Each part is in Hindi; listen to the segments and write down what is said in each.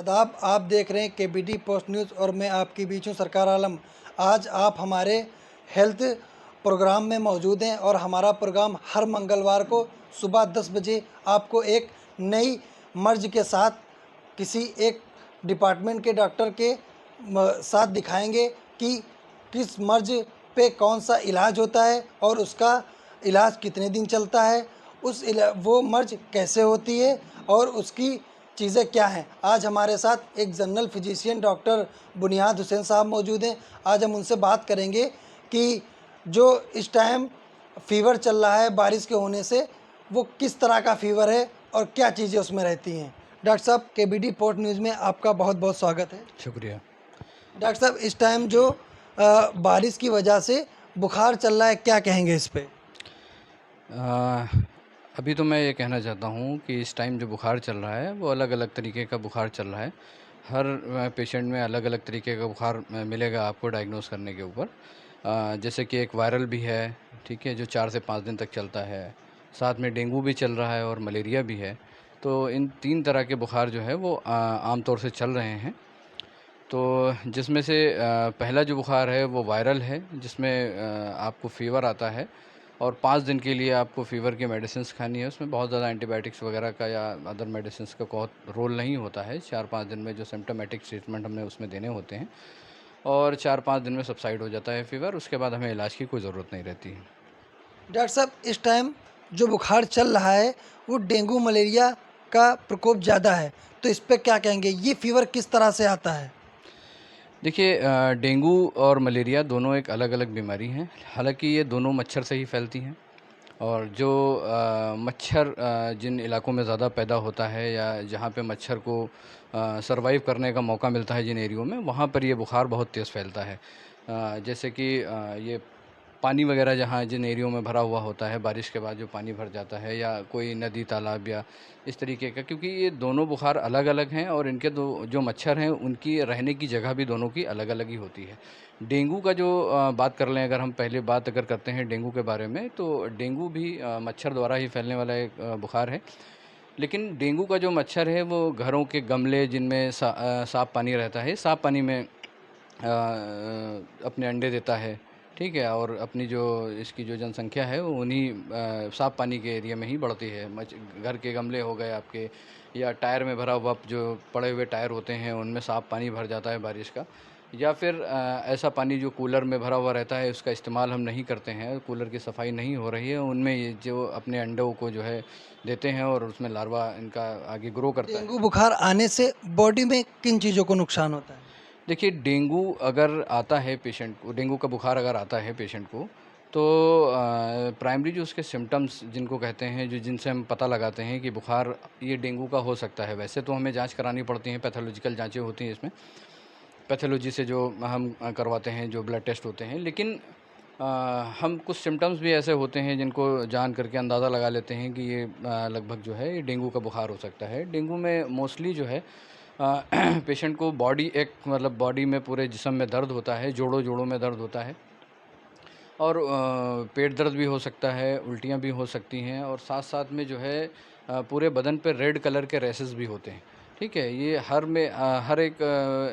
आदाब, आप देख रहे हैं केबीडी पोस्ट न्यूज़ और मैं आपके बीच हूँ सरकार आलम। आज आप हमारे हेल्थ प्रोग्राम में मौजूद हैं और हमारा प्रोग्राम हर मंगलवार को सुबह 10 बजे आपको एक नई मर्ज के साथ किसी एक डिपार्टमेंट के डॉक्टर के साथ दिखाएंगे कि किस मर्ज पे कौन सा इलाज होता है और उसका इलाज कितने दिन चलता है, वो मर्ज कैसे होती है और उसकी चीज़ें क्या हैं। आज हमारे साथ एक जनरल फिजिशियन डॉक्टर बुनियाद हुसैन साहब मौजूद हैं। आज हम उनसे बात करेंगे कि जो इस टाइम फ़ीवर चल रहा है बारिश के होने से, वो किस तरह का फ़ीवर है और क्या चीज़ें उसमें रहती हैं। डॉक्टर साहब, केबीडी पोर्ट न्यूज़ में आपका बहुत बहुत स्वागत है। शुक्रिया। डॉक्टर साहब, इस टाइम जो बारिश की वजह से बुखार चल रहा है, क्या कहेंगे इस पे? अभी तो मैं ये कहना चाहता हूँ कि इस टाइम जो बुखार चल रहा है वो अलग अलग तरीके का बुखार चल रहा है। हर पेशेंट में अलग अलग तरीके का बुखार मिलेगा आपको डायग्नोस करने के ऊपर। जैसे कि एक वायरल भी है, ठीक है, जो 4 से 5 दिन तक चलता है। साथ में डेंगू भी चल रहा है और मलेरिया भी है। तो इन 3 तरह के बुखार जो है वो आम तौर से चल रहे हैं। तो जिसमें से पहला जो बुखार है वो वायरल है, जिसमें आपको फ़ीवर आता है और 5 दिन के लिए आपको फ़ीवर की मेडिसिन्स खानी है। उसमें बहुत ज़्यादा एंटीबायोटिक्स वगैरह का या अदर मेडिसिन्स का बहुत रोल नहीं होता है। 4-5 दिन में जो सिम्प्टोमेटिक ट्रीटमेंट हमें उसमें देने होते हैं और 4-5 दिन में सबसाइड हो जाता है फ़ीवर। उसके बाद हमें इलाज की कोई ज़रूरत नहीं रहती है। डॉक्टर साहब, इस टाइम जो बुखार चल रहा है वो डेंगू मलेरिया का प्रकोप ज़्यादा है, तो इस पे क्या कहेंगे? ये फ़ीवर किस तरह से आता है? देखिए, डेंगू और मलेरिया दोनों एक अलग-अलग बीमारी हैं। हालाँकि ये दोनों मच्छर से ही फैलती हैं और जो मच्छर जिन इलाकों में ज़्यादा पैदा होता है या जहाँ पे मच्छर को सर्वाइव करने का मौका मिलता है जिन एरियो में, वहाँ पर ये बुखार बहुत तेज़ फैलता है। जैसे कि ये पानी वगैरह जहाँ जिन एरियो में भरा हुआ होता है, बारिश के बाद जो पानी भर जाता है या कोई नदी, तालाब या इस तरीके का, क्योंकि ये दोनों बुखार अलग-अलग हैं और इनके जो मच्छर हैं, उनकी रहने की जगह भी दोनों की अलग-अलग ही होती है। डेंगू का जो बात कर लें, अगर हम पहले बात अगर करते हैं डेंगू के बारे में, तो डेंगू भी मच्छर द्वारा ही फैलने वाला एक बुखार है। लेकिन डेंगू का जो मच्छर है, वो घरों के गमले जिनमें साफ़ पानी रहता है, साफ़ पानी में अपने अंडे देता है, ठीक है? और अपनी जो इसकी जो जनसंख्या है वो उन्हीं साफ़ पानी के एरिया में ही बढ़ती है। घर के गमले हो गए आपके, या टायर में भरा हुआ जो पड़े हुए टायर होते हैं उनमें साफ़ पानी भर जाता है बारिश का, या फिर ऐसा पानी जो कूलर में भरा हुआ रहता है उसका इस्तेमाल हम नहीं करते हैं, कूलर की सफाई नहीं हो रही है, उनमें ये जो अपने अंडों को जो है देते हैं और उसमें लार्वा इनका आगे ग्रो करता है। डेंगू बुखार आने से बॉडी में किन चीज़ों को नुकसान होता है? देखिए, डेंगू अगर आता है पेशेंट को, डेंगू का बुखार अगर आता है पेशेंट को, तो प्राइमरी जो उसके सिम्पटम्स जिनको कहते हैं, जो जिनसे हम पता लगाते हैं कि बुखार ये डेंगू का हो सकता है। वैसे तो हमें जांच करानी पड़ती हैं, पैथोलॉजिकल जांचें होती हैं इसमें, पैथोलॉजी से जो हम करवाते हैं, जो ब्लड टेस्ट होते हैं। लेकिन हम कुछ सिम्पटम्स भी ऐसे होते हैं जिनको जान करके अंदाज़ा लगा लेते हैं कि ये लगभग जो है ये डेंगू का बुखार हो सकता है। डेंगू में मोस्टली जो है पेशेंट को बॉडी एक मतलब बॉडी में पूरे जिस्म में दर्द होता है, जोड़ों-जोड़ों में दर्द होता है और पेट दर्द भी हो सकता है, उल्टियाँ भी हो सकती हैं और साथ-साथ में जो है पूरे बदन पे रेड कलर के रैशेज़ भी होते हैं, ठीक है? ये हर एक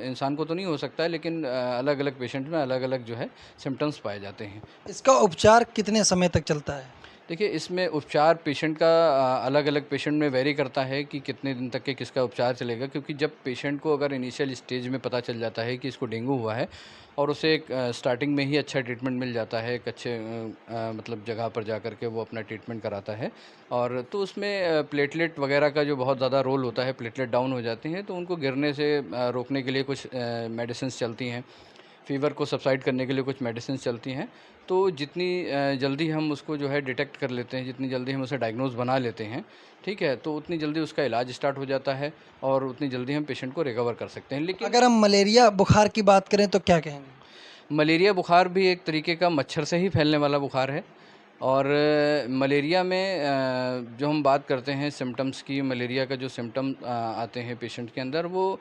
इंसान को तो नहीं हो सकता है, लेकिन अलग-अलग पेशेंट में अलग-अलग जो है सिम्पटम्स पाए जाते हैं। इसका उपचार कितने समय तक चलता है? देखिए, इसमें उपचार पेशेंट का अलग-अलग पेशेंट में वेरी करता है कि कितने दिन तक के किसका उपचार चलेगा, क्योंकि जब पेशेंट को अगर इनिशियल स्टेज में पता चल जाता है कि इसको डेंगू हुआ है और उसे एक स्टार्टिंग में ही अच्छा ट्रीटमेंट मिल जाता है, एक अच्छे मतलब जगह पर जा कर के वो अपना ट्रीटमेंट कराता है और तो उसमें प्लेटलेट वगैरह का जो बहुत ज़्यादा रोल होता है, प्लेटलेट डाउन हो जाते हैं, तो उनको गिरने से रोकने के लिए कुछ मेडिसिन्स चलती हैं। फ़ीवर को सबसाइड करने के लिए कुछ मेडिसिन्स चलती हैं। तो जितनी जल्दी हम उसको जो है डिटेक्ट कर लेते हैं, जितनी जल्दी हम उसे डायग्नोज़ बना लेते हैं, ठीक है? तो उतनी जल्दी उसका इलाज स्टार्ट हो जाता है और उतनी जल्दी हम पेशेंट को रिकवर कर सकते हैं। लेकिन अगर हम मलेरिया बुखार की बात करें तो क्या कहेंगे? मलेरिया बुखार भी एक तरीके का मच्छर से ही फैलने वाला बुखार है और मलेरिया में जो हम बात करते हैं सिम्पटम्स की, मलेरिया का जो सिम्पटम आते हैं पेशेंट के अंदर, वो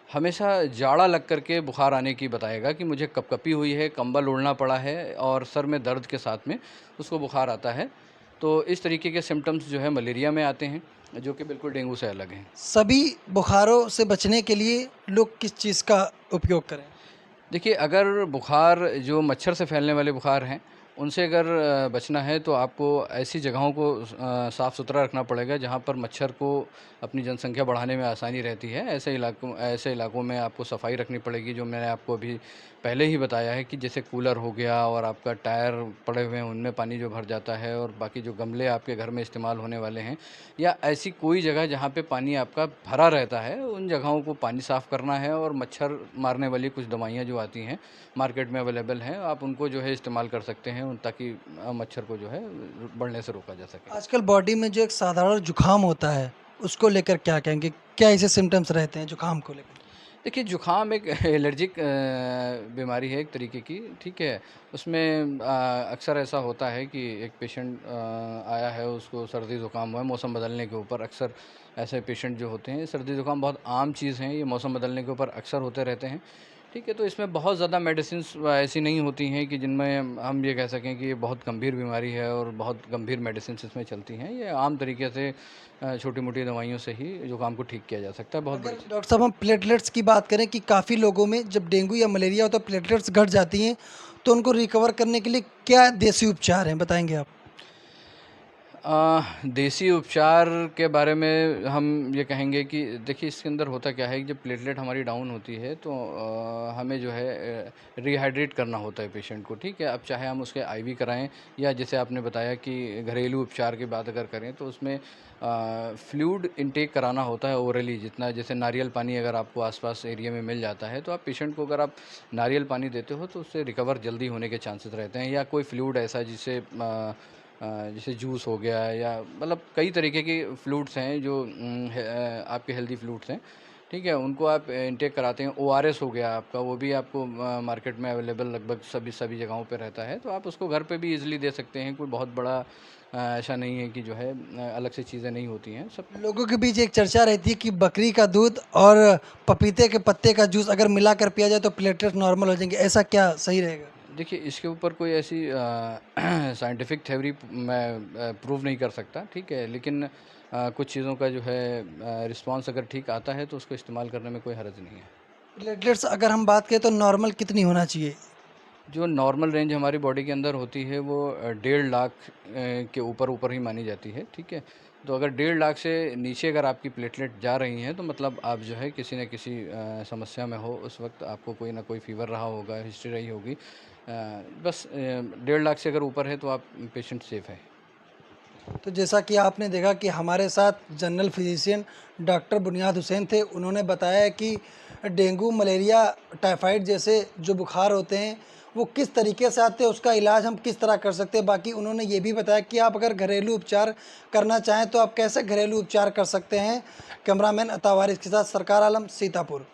हमेशा जाड़ा लग कर के बुखार आने की बताएगा कि मुझे कँपकँपी हुई है, कंबल ओढ़ना पड़ा है और सर में दर्द के साथ में उसको बुखार आता है। तो इस तरीके के सिम्पटम्स जो है मलेरिया में आते हैं। जो कि बिल्कुल डेंगू से अलग हैं। सभी बुखारों से बचने के लिए लोग किस चीज़ का उपयोग करें? देखिए, अगर बुखार जो मच्छर से फैलने वाले बुखार हैं, उनसे अगर बचना है तो आपको ऐसी जगहों को साफ़ सुथरा रखना पड़ेगा जहाँ पर मच्छर को अपनी जनसंख्या बढ़ाने में आसानी रहती है। ऐसे इलाकों में आपको सफाई रखनी पड़ेगी, जो मैंने आपको अभी पहले ही बताया है कि जैसे कूलर हो गया और आपका टायर पड़े हुए हैं, उनमें पानी जो भर जाता है, और बाकी जो गमले आपके घर में इस्तेमाल होने वाले हैं, या ऐसी कोई जगह जहाँ पे पानी आपका भरा रहता है, उन जगहों को पानी साफ़ करना है। और मच्छर मारने वाली कुछ दवाइयाँ जो आती हैं, मार्केट में अवेलेबल हैं, आप उनको जो है इस्तेमाल कर सकते हैं ताकि मच्छर को जो है बढ़ने से रोका जा सके। आजकल बॉडी में जो एक साधारण जुकाम होता है, उसको लेकर क्या कहेंगे? क्या ऐसे सिम्पटम्स रहते हैं जुकाम को लेकर? देखिए, जुकाम एक एलर्जिक बीमारी है एक तरीके की, ठीक है? उसमें अक्सर ऐसा होता है कि एक पेशेंट आया है, उसको सर्दी ज़ुकाम हुआ है मौसम बदलने के ऊपर। अक्सर ऐसे पेशेंट जो होते हैं, सर्दी ज़ुकाम बहुत आम चीज़ हैं, ये मौसम बदलने के ऊपर अक्सर होते रहते हैं, ठीक है? तो इसमें बहुत ज़्यादा मेडिसिन्स ऐसी नहीं होती हैं कि जिनमें हम ये कह सकें कि ये बहुत गंभीर बीमारी है और बहुत गंभीर मेडिसिन्स इसमें चलती हैं। ये आम तरीके से छोटी-मोटी दवाइयों से ही ज़ुकाम को ठीक किया जा सकता है, बहुत अगर बड़ी चीज़। डॉक्टर साहब हम प्लेटलेट्स की बात करें कि काफ़ी लोगों में जब डेंगू या मलेरिया होता है प्लेटलेट्स घट जाती हैं, तो उनको रिकवर करने के लिए क्या देसी उपचार हैं, बताएँगे आप? देसी उपचार के बारे में हम ये कहेंगे कि देखिए, इसके अंदर होता क्या है कि जब प्लेटलेट हमारी डाउन होती है तो हमें जो है रिहाइड्रेट करना होता है पेशेंट को, ठीक है? अब चाहे हम उसके आईवी कराएं, या जैसे आपने बताया कि घरेलू उपचार की बात अगर करें तो उसमें फ्लूइड इनटेक कराना होता है ओरली, जितना जैसे नारियल पानी अगर आपको आसपास एरिया में मिल जाता है तो आप पेशेंट को अगर आप नारियल पानी देते हो तो उससे रिकवर जल्दी होने के चांसेस रहते हैं। या कोई फ्लूइड ऐसा जिसे जैसे जूस हो गया, या मतलब कई तरीके के फ्लूइड्स हैं जो आपके हेल्दी फ्लूइड्स हैं, ठीक है? उनको आप इनटेक कराते हैं। ओआरएस हो गया आपका, वो भी आपको मार्केट में अवेलेबल लगभग सभी सभी जगहों पे रहता है, तो आप उसको घर पे भी ईज़िली दे सकते हैं। कोई बहुत बड़ा ऐसा नहीं है कि जो है अलग से चीज़ें नहीं होती हैं, सब। लोगों के बीच एक चर्चा रहती है कि बकरी का दूध और पपीते के पत्ते का जूस अगर मिलाकर पिया जाए तो प्लेटलेट्स नॉर्मल हो जाएँगे, ऐसा क्या सही रहेगा? देखिए, इसके ऊपर कोई ऐसी साइंटिफिक थ्योरी मैं प्रूव नहीं कर सकता, ठीक है? लेकिन कुछ चीज़ों का जो है रिस्पॉन्स अगर ठीक आता है तो उसको इस्तेमाल करने में कोई हर्ज नहीं है। प्लेटलेट्स अगर हम बात करें तो नॉर्मल कितनी होना चाहिए? जो नॉर्मल रेंज हमारी बॉडी के अंदर होती है वो 1.5 लाख के ऊपर ही मानी जाती है, ठीक है? तो अगर 1.5 लाख से नीचे अगर आपकी प्लेटलेट जा रही हैं तो मतलब आप जो है किसी न किसी समस्या में हो, उस वक़्त आपको कोई ना कोई फ़ीवर रहा होगा, हिस्ट्री रही होगी। बस 1.5 लाख से अगर ऊपर है तो आप पेशेंट सेफ़ है। तो जैसा कि आपने देखा कि हमारे साथ जनरल फिजिशियन डॉक्टर बुनियाद हुसैन थे, उन्होंने बताया कि डेंगू, मलेरिया, टाइफाइड जैसे जो बुखार होते हैं, वो किस तरीके से आते हैं, उसका इलाज हम किस तरह कर सकते हैं। बाकी उन्होंने ये भी बताया कि आप अगर घरेलू उपचार करना चाहें, तो आप कैसे घरेलू उपचार कर सकते हैं। कैमरामैन अता वारिस के साथ सरकार आलम, सीतापुर।